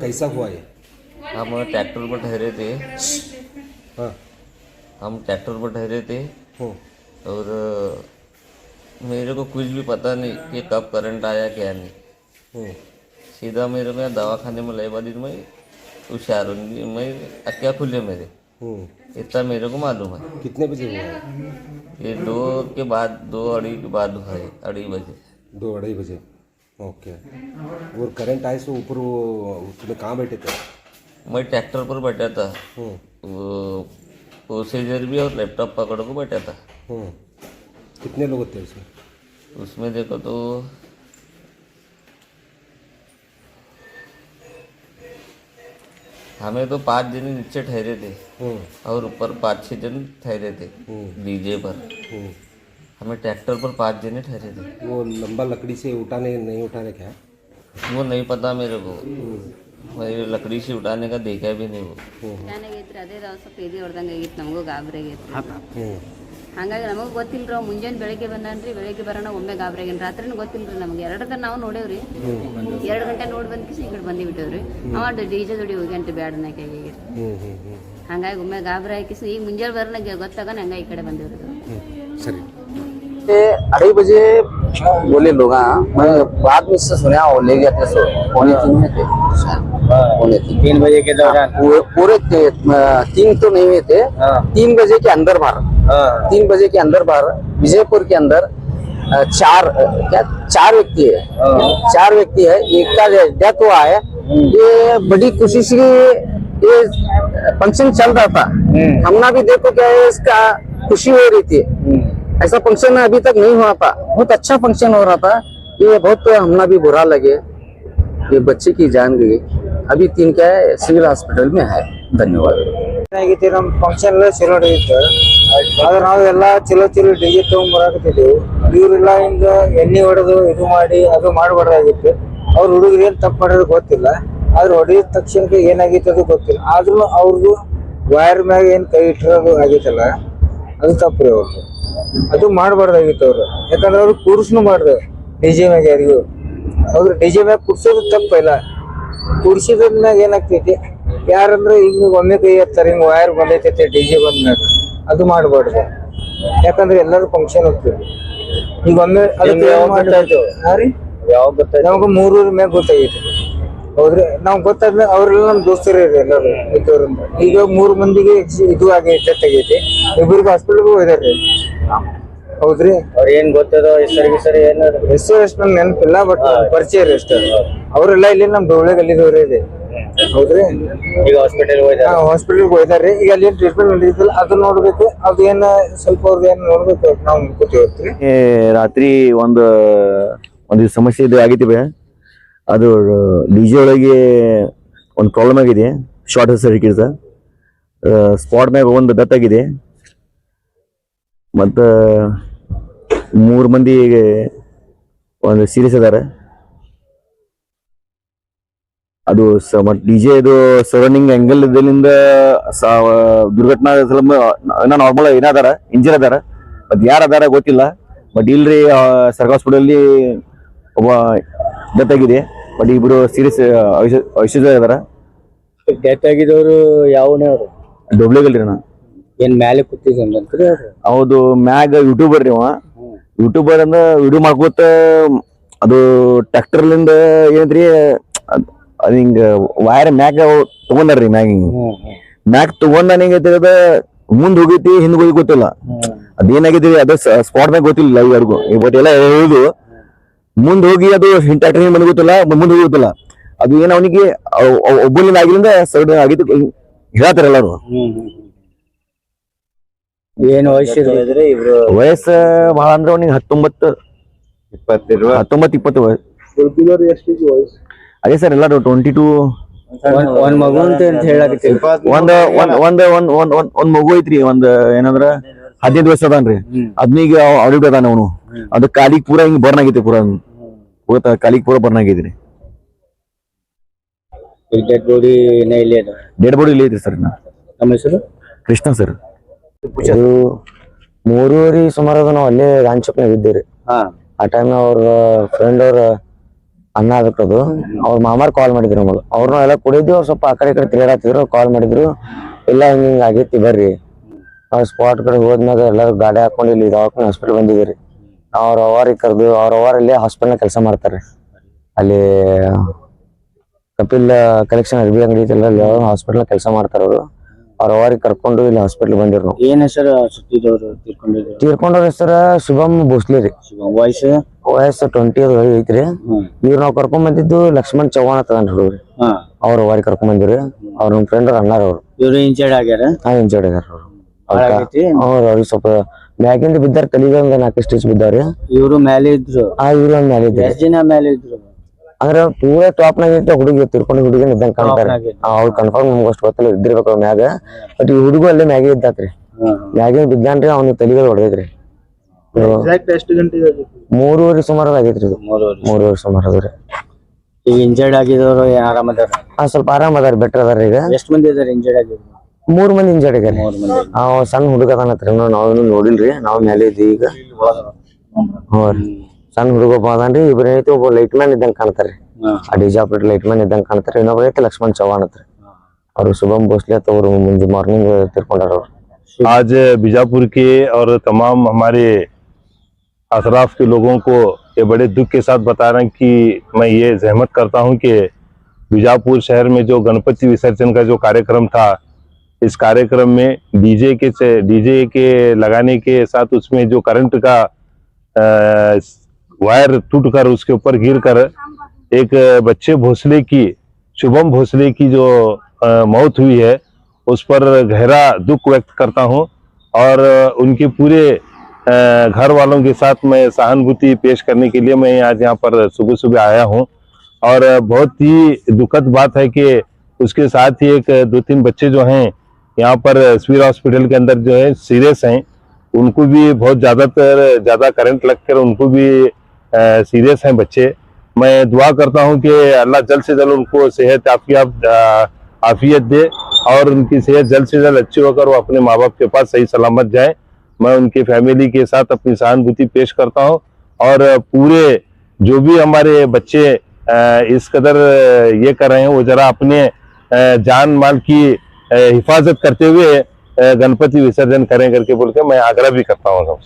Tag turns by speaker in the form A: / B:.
A: कैसा हुआ ये?
B: हम ट्रैक्टर पर ठहरे थे।
A: हाँ।
B: हम ट्रैक्टर पर ठहरे थे
A: हम्म,
B: और मेरे को कुछ भी पता नहीं कि कब करंट आया क्या नहीं।
A: हम्म,
B: सीधा मेरे को यहाँ दवाखाने में ले बदी मैं हुशार हूँ मैं अक्या खुले मेरे इतना मेरे को मालूम है।
A: कितने बजे हुआ है?
B: ये 2 के बाद 2 अड़ी के बाद हुआ है 2:30 बजे।
A: 2 2:30 बजे। ओके। और करंट आए से ऊपर वो तुम्हें कहाँ बैठे थे?
B: मैं ट्रैक्टर पर बैठा था,
A: हम्म,
B: वो प्रोसीजर भी और लैपटॉप पकड़ को बैठा था।
A: हम्म। कितने लोग थे उसमें?
B: उसमें देखो तो हमें तो 5 जन नीचे ठहरे थे
A: हम्म,
B: और ऊपर 5-6 जन ठहरे थे डीजे पर।
A: हम्म।
B: हमें ट्रैक्टर पर 5 जने ठहरे थे।
A: वो लंबा लकड़ी से उठाने नहीं उठाने क्या?
B: वो नहीं पता मेरे को, मैं लकड़ी से उठाने का देखा भी नहीं वो।
C: ಚೆನ್ನಾಗೈತ್ರಿ ಅದೇ ದಿವಸ ಪೇದಿ ಹೊಡೆದಂಗೆ ಆಗಿತ್ತು ನಮಗೂ ಗಾಬರಿ ಆಗೈತ್ರಿ
A: ಹ್ಞೂ
C: ಹಂಗಾಗಿ ನಮಗೆ ಗೊತ್ತಿಲ್ರಿ ಅವ್ ಮುಂಜಾನೆ ಬೆಳಗ್ಗೆ ಬಂದಾನ್ರಿ ಬೆಳಗ್ಗೆ ಬರೋಣ ಒಮ್ಮೆ ಗಾಬರಿ ಆಗೇನು ರಾತ್ರಿನೂ ಗೊತ್ತಿಲ್ರಿ ನಮ್ಗೆ 2 ಗಂಟೆ ನಾವು ನೋಡೇವ್ರಿ 2 ಗಂಟೆ ನೋಡಿ ಬಂದ ಕಿಸಿ ಈ ಕಡೆ ಬಂದು ಬಿಟ್ಟೇವ್ರಿ ಅವ ಡಿಜೆ ಜೋಡಿ ಹೋಗ್ಯಾನ್ರಿ ಬ್ಯಾಡ ನಾಕಾಗಿ
A: ಹ್ಞೂ ಹ್ಞೂ ಹ್ಞೂ
C: ಹಂಗಾಗಿ ಒಮ್ಮೆ ಗಾಬರಿ ಹಾಕಿಸಿ ಈಗ ಮುಂಜಾನೆ ಬರೋಣ ಗೊತ್ತಾಗ ಹಂಗ ಈ ಕಡೆ ಬಂದೇವ್ರಿ
A: ಸರಿ।
D: 2:30 बजे बोले लोग। हाँ, मैं बाद में से सुना वो ले गया था। 2:45 में थे, 3 बजे के दौरान पूरे थे। 3 तो नहीं हुए थे। 3 बजे के अंदर बाहर 3 बजे के अंदर बाहर विजयपुर के अंदर 4 व्यक्ति है। 4 व्यक्ति है, एक का डेथ हुआ है। ये बड़ी खुशी से ये फंक्शन चल रहा था। हमने भी देखो क्या है इसका खुशी हो रही थी। ऐसा फंक्शन अभी तक नहीं हुआ था, बहुत अच्छा फंक्शन हो रहा था। ये बहुत हमना भी बुरा लगे, ये बच्चे की जान गई। अभी 3 क्या है सिविल हॉस्पिटल में है। धन्यवाद।
E: ಏನಾಗೈತಿ ನಮ್ಮ ಫಂಕ್ಷನ್ ಎಲ್ಲ ಚಲೋ ನಡೆಯುತ್ತೆ ಆದ್ರೆ ನಾವೆಲ್ಲ ಚಲೋ ಡಿಜೆ ತಗೊಂಡ್ಬರಾಕತ್ತಿದ್ದೆವು ಇವರೆಲ್ಲ ಹಿಂಗ ಎಣ್ಣೆ ಹೊಡೆದು ಇದು ಮಾಡಿ ಅದು ಮಾಡಬಾರ್ದಾಗಿತ್ತು ಅವ್ರ ಹುಡುಗರು ಏನ್ ತಪ್ಪು ಮಾಡೋದು ಗೊತ್ತಿಲ್ಲ ಆದ್ರೆ ಹೊಡೆದ ತಕ್ಷಣಕ್ಕೆ ಏನಾಗೈತೆ ಅದು ಗೊತ್ತಿಲ್ಲ ಆದ್ರೂ ಅವ್ರದ್ದು ವೈರ್ ಮ್ಯಾಗ ಏನ್ ಕೈ ಇಟ್ಟಿರೋದು ಆಗೈತಲ್ಲ ಅದು ತಪ್ಪು ರೀ ಅವ್ರದ್ದು ಅದು ಮಾಡಬಾರ್ದಾಗಿತ್ತು ಅವ್ರು ಯಾಕಂದ್ರೆ ಅವ್ರು ಕೂರ್ಸ್ನು ಮಾಡ್ದೆ ಡಿಜೆ ಮ್ಯಾಗ ಯಾರಿಗೂ ಅವ್ರು ಡಿಜೆ ಮ್ಯಾಗ ಕುಡ್ಸೋದು ತಪ್ಪಿಲ್ಲ ಕುಡ್ಸಿದ್ಮ್ಯಾಗ ಏನಾಗ್ತೈತಿ ಯಾರಂದ್ರೆ ಹಿಂಗ ಒಮ್ಮೆ ಕೈ ಎತ್ತಾರೆ ಹಿಂಗ ವೈರ್ ಬಂದೈತೈತೆ ಡಿಜೆ ಬಂದ್ಮ್ಯಾಗ ಅದು ಮಾಡಬಾರ್ದು ಯಾಕಂದ್ರೆ ಎಲ್ಲರೂ ಫಂಕ್ಷನ್ ಹೋಗ್ತೀವಿ ಈಗ ಒಮ್ಮೆ ನಮಗ 3 ಮ್ಯಾಗ ಗೊತ್ತಾಗೈತಿ ಹೌದ್ರಿ ನಾವ್ ಗೊತ್ತಾದ್ಮೇಲೆ ಅವ್ರೆಲ್ಲ ನಮ್ ದೋಸ್ತರೇ ಎಲ್ಲರೂ ಇದ್ದವ್ರಿಂದ ಈಗ 3 ಮಂದಿಗೆ ಇದು ಆಗೈತೆ ತೆಗೈತಿ ಇಬ್ಬರಿಗೆ ಹಾಸ್ಪಿಟಲ್ಗೆ ಹೋಗಿದಾರೆ ಹೌದ್ರಿ ಅವ್ರ ಏನ್ ಗೊತ್ತದ ಹೆಸರು ಎಷ್ಟು ನನ್ ನೆನಪಿಲ್ಲ ಬಟ್ ಪರಿಚಯ ರೀ ಅಷ್ಟ ಅವ್ರೆಲ್ಲ ಇಲ್ಲಿ ನಮ್ ಡೋಳೆ ಗಲ್ಲಿದವ್ರೆ ಇದೆ ಹೌದ್ರಿ ಈಗ ಹಾಸ್ಪಿಟಲ್ ಹೋಗಿದಾರೆ ಈಗ ಅಲ್ಲಿ ಟ್ರೀಟ್ಮೆಂಟ್ ನಡೆಯುತ್ತಲ್ಲ ಅದು ನೋಡ್ಬೇಕು ಅದು ಏನ ಸ್ವಲ್ಪ ಅವ್ರದ್ದು ಏನ್ ನೋಡ್ಬೇಕು ನಾವು ಕೂತೀವಿ
F: ರಾತ್ರಿ ಒಂದು ಸಮಸ್ಯೆ ಇದು ಆಗೈತಿ ಬೇ ಅದು ಡಿಜೆ ಒಳಗೆ ಒಂದು ಪ್ರಾಬ್ಲಮ್ ಆಗಿದೆ ಶಾರ್ಟ್ ಸರ್ಕ್ಯೂಟ್ ಸ್ಪಾಟ್ ಮ್ಯಾಗ ಒಂದು ಡೆತ್ ಆಗಿದೆ ಮತ್ತು 3 ಮಂದಿ ಒಂದು ಸೀರಿಯಸ್ ಅದಾರ ಅದು ಡಿಜೆ ಇದು ಸರೌಂಡಿಂಗ್ ಆಂಗಲ್ ಇದರಿಂದ ದುರ್ಘಟನಾ ನಾರ್ಮಲ್ ಏನಾದಾರ ಇಂಜರ್ ಅದಾರ ಬಟ್ ಯಾರು ಅದಾರ ಗೊತ್ತಿಲ್ಲ ಬಟ್ ಇಲ್ರಿ ಸರ್ಕಾರಿ ಹಾಸ್ಪಿಟಲ್ ಒಬ್ಬ ಡೆತ್ ಆಗಿದೆ ಬಟ್ ಇಬ್ರು ಸೀರಿಯಸ್ ಐಶ್ವರ್ಯ ಅದಾರ
E: ಡೆತ್ ಆಗಿದವರು ಯಾವನೇ ಅವರು
F: ಡೊಬ್ಲೆಗಲ್ರಿ ಅಣ್ಣ
E: ಏನ್ ಮ್ಯಾಲೆ ಕೂತಿದ್ರಿ
F: ಹೌದು ಮ್ಯಾಗ ಯೂಟ್ಯೂಬರ್ ರೀ ಅವ ಯೂಟ್ಯೂಬರ್ ಅಂದ ವಿಡಿಯೋ ಮಾಡ್ಕೋತ ಅದು ಟ್ರ್ಯಾಕ್ಟರ್ಲಿಂದ ಏನೈತ್ರಿ ಅದ್ ಹಿಂಗ ವೈರ್ ಮ್ಯಾಗ ತಗೊಂಡಾರ್ರಿ ಮ್ಯಾಗ್ ತಗೊಂಡ ಏನೈತಿ ಅದ ಮುಂದ್ ಹೋಗೈತಿ ಹಿಂದ್ ಹೋಗಿ ಗೊತ್ತಿಲ್ಲ ಅದೇನಾಗೈತಿ ಅದ ಸ್ಪಾಟ್ ಮ್ಯಾಗ ಗೊತ್ತಿಲ್ಲ ಯಾರಿಗೂ ಬಟ್ ಎಲ್ಲ ಹೇಳುದು ಮುಂದ್ ಹೋಗಿ ಅದು ಟ್ರ್ಯಾಕ್ಟರ್ ಬಂದ್ ಗೊತ್ತಿಲ್ಲ ಮುಂದ್ ಹೋಗಿ ಗೊತ್ತಿಲ್ಲ ಅದು ಏನ್ ಅವನಿಗೆ ಒಬ್ಬನಿಂದ ಆಗಿಲಿಂದ ಸೈಡ್ ಆಗಿತ್ತು ಹೇಳ್ತಾರ ಎಲ್ಲಾರು
E: ಏನ್
F: ವಯಸ್ಸು ಬಹಳ ಅಂದ್ರೆ ಅವನಿಗೆ 19 20 ಅದೇ ಸರ್ ಎಲ್ಲಾರು 22
E: ಒಂದ್ ಮಗು ಅಂತ ಹೇಳಕತ್ತೀವಿ
F: ಒಂದ್ ಮಗು ಐತ್ರಿ ಒಂದ್ ಏನಂದ್ರ 15 ವರ್ಷ ಅದಾನ್ರಿ ಅದ್ನೀಗ ಆಡಿಟ್ ಅದಾನ ಅವನು ಅದು ಕಾಲಿಗೆ ಪೂರಾ ಹಿಂಗ್ ಬರ್ನ್ ಆಗೈತಿ ಪೂರಾ ಕಾಲಿಗೆ ಪೂರಾ ಬರ್ನ್ ಆಗೈತ್ರಿ
E: ಡೆಡ್ ಬಾಡಿ
F: ಇಲ್ಲಿ ಐತ್ರಿ ಸರ್
E: ನಮ್ಮ ಹೆಸರು
F: ಕೃಷ್ಣ ಸರ್
D: 3:30 ಸುಮಾರು ನಾವು ಅಲ್ಲೇ ಗಾಂಚಪ್ನಾಗ ಇದ್ದೀರಿ ಆ ಟೈಮ್ ಅವ್ರ ಫ್ರೆಂಡ್ ಅವ್ರ ಅನ್ನ ಅದಕ್ಕದು ಅವ್ರ ಮಾಮಾರ್ ಕಾಲ್ ಮಾಡಿದ್ರು ನಮಗೆ. ಅವ್ರನ್ನ ಎಲ್ಲ ಕುಡಿದ್ವಿ. ಅವ್ರು ಸ್ವಲ್ಪ ಆ ಕಡೆ ಈ ಕಡೆ ತಿರುಗಾಡ್ತಿದ್ರು. ಕಾಲ್ ಮಾಡಿದ್ರು, ಇಲ್ಲ ಹಿಂಗ ಆಗೈತಿ ಬರ್ರಿ. ನಾವು ಸ್ಪಾಟ್ ಕಡೆ ಹೋದ್ಮ್ಯಾಗ ಎಲ್ಲರೂ ಗಾಡಿ ಹಾಕೊಂಡು ಇಲ್ಲಿ ದವಾಖಾನೆ ಹಾಸ್ಪಿಟಲ್ ಬಂದಿದ್ರಿ. ಅವ್ರ ಅವ್ರಿಗೆ ಕರೆದು ಅವ್ರ ಅವರಲ್ಲಿ ಹಾಸ್ಪಿಟಲ್ ಕೆಲಸ ಮಾಡ್ತಾರೆ. ಅಲ್ಲಿ ಕಪಿಲ್ ಕಲೆಕ್ಷನ್ ಅರ್ಬಿ ಅಂಗಡಿ ಐತಲ್ಲ, ಅಲ್ಲಿ ಹಾಸ್ಪಿಟಲ್ ಕೆಲಸ ಮಾಡ್ತಾರ ಅವರು. ಅವ್ರ ಅವ್ರಿಗೆ ಕರ್ಕೊಂಡು ಇಲ್ಲಿ ಹಾಸ್ಪಿಟಲ್ ಬಂದಿರು ನಾವು.
E: ಏನ್ ಹೆಸರು ಸುತ್ತಿದವ್ರು
D: ತೀರ್ಕೊಂಡವ್ರ ಹೆಸರ ಶುಭಮ್ ಭೋಸ್ಲೆ ರೀ.
E: ವಯಸ್ಸು
D: ವಯಸ್ಸು 20 ಐತ್ರಿ. ಇವ್ರು ನಾವ್ ಕರ್ಕೊಂಡ್ ಬಂದಿದ್ದು ಲಕ್ಷ್ಮಣ್ ಚವ್ಹಾಣ್ ಅಂತ ಹುಡುಗ್ರಿ. ಅವ್ರ ಅವ್ರಿಗೆ ಕರ್ಕೊಂಡ್ ಬಂದಿವ್ರಿ. ಅವ್ರ ನಮ್ ಫ್ರೆಂಡ್ ಅಣ್ಣಾರ ಅವ್ರು.
E: ಇವ್ರು ಇಂಜರ್ಡ್ ಆಗ್ಯಾರ.
D: ಇಂಜರ್ಡ್ ಆಗ್ಯಾರ ಅವ್ರಿಗೆ ಸ್ವಲ್ಪ ಮ್ಯಾಗಿಂದ ಬಿದ್ದಾರ. ತಲೆಗೆ ಒಂದ್ 4 ಸ್ಟಿಚ್ ಬಿದ್ದಾವ್ರಿ.
E: ಇವ್ರು ಮೇಲೆ ಇದ್ರು.
D: ಇವ್ರು ಒಂದ್ ಮೇಲೆ ಇದ್ರು.
E: ಎಷ್ಟ್ ಜನ ಮೇಲೆ ಇದ್ರು?
D: ಅಂದ್ರ ಪೂರ ಟಾಪ್ ನಾಗ ಐತೆ. ಹುಡುಗಿ ತಿರ್ಕೊಂಡು ಹುಡುಗಿನ ಇದ್ದಂಗ ಕಾಣ್ತಾರೆ. ಅವ್ರು ಕನ್ಫರ್ಮ್ ನಮ್ಗೆ ಅಷ್ಟು ಗೊತ್ತಿಲ್ಲ, ಇದ್ದಿರ್ಬೇಕು ಮ್ಯಾಗ. ಬಟ್ ಈ ಹುಡುಗ ಅಲ್ಲೇ ಮ್ಯಾಗೆ ಇದ್ದಾತ್ರಿ. ಮ್ಯಾಗಿನ ಬಿದ್ದಾನ್ರಿ. ಅವ್ನಿಗೆ ತಲೆಗೆ ಹೊಡೆದೈತ್ರಿ. 3:30 ಸುಮಾರು ಆಗೈತ್ರಿ ಇದು. 3:30 ಸುಮಾರು ಅದ್ರಿ.
E: ಈಗ ಇಂಜರ್ಡ್ ಆಗಿದವರು ಆರಾಮ ಅದಾರ?
D: ಸ್ವಲ್ಪ ಆರಾಮ ಅದಾರ, ಬೆಟರ್ ಅದಾರ. ಈಗ
E: ಎಷ್ಟ್ ಮಂದಿ ಅದಾರ ಇಂಜರ್ಡ್ ಆಗಿದ್ರು?
D: 3 ಮಂದಿ ಇಂಜರ್ಡ್ ಆಗ್ಯಾರ. ಸಣ್ಣ ಹುಡುಗ ಅದಾನತ್ರಿ. ನಾವೇನು ನೋಡಿಲ್ರಿ, ನಾವ್ ಮೇಲೆ ಇದ್ದೀವಿ ಈಗ. ಸಣ್ಣ ಹುಡುಗ ಒಬ್ಬ ಅದಾನ್ರಿ. ಇಬ್ರು ಐತಿ. ಒಬ್ಬ ಲೈಟ್ ಮ್ಯಾನ್ ಇದ್ದಂಗ ಕಾಣ್ತಾರ್ರಿ. ಆ ಡಿಜೆ ಆಪರೇಟರ್ ಲೈಟ್ ಮ್ಯಾನ್ ಇದ್ದಂಗ ಕಾಣ್ತಾರೆ. ಇನ್ನೊಬ್ರು ಐತಿ ಲಕ್ಷ್ಮಣ್ ಚವ್ಹಾಣ್ ಹತ್ರ. ಅವ್ರು ಶುಭಮ್ ಭೋಸ್ಲೆ ಅಂತ ಅವ್ರು ಮುಂಜೆ ಮಾರ್ನಿಂಗ್ ತಿರ್ಕೊಂಡಾರ ಅವ್ರು.
G: आज बीजापुर के और तमाम हमारे अतराफ के लोगों को ये बड़े दुख के साथ बता रहे हैं कि मैं ये जहमत करता हूं कि बीजापुर शहर में जो गणपति विसर्जन का जो कार्यक्रम था, इस कार्यक्रम में डीजे के लगाने के साथ उसमें जो करंट का वायर टूटकर उसके ऊपर गिरकर एक बच्चे भोसले की, शुभम भोसले की जो मौत हुई है, उस पर गहरा दुख व्यक्त करता हूं और उनके पूरे घर वालों के साथ मैं सहानुभूति पेश करने के लिए मैं आज यहाँ पर सुबह सुबह आया हूं। और बहुत ही दुखद बात है कि उसके साथ ही एक 2-3 बच्चे जो हैं यहाँ पर स्वीर हॉस्पिटल के अंदर जो है सीरियस हैं, उनको भी बहुत ज़्यादा करंट लगकर उनको भी सीरियस हैं बच्चे। मैं दुआ करता हूं कि अल्लाह जल्द से जल्द उनको सेहत आफियत दे और उनकी सेहत जल्द से जल्द अच्छी होकर वो अपने माँ बाप के पास सही सलामत जाए। मैं उनके फैमिली के साथ अपनी सहानुभूति पेश करता हूं और पूरे जो भी हमारे बच्चे इस कदर ये कर रहे हैं, वो जरा अपने जान माल की हिफाजत करते हुए गणपति विसर्जन करें करके बोल के मैं आग्रह भी करता हूँ।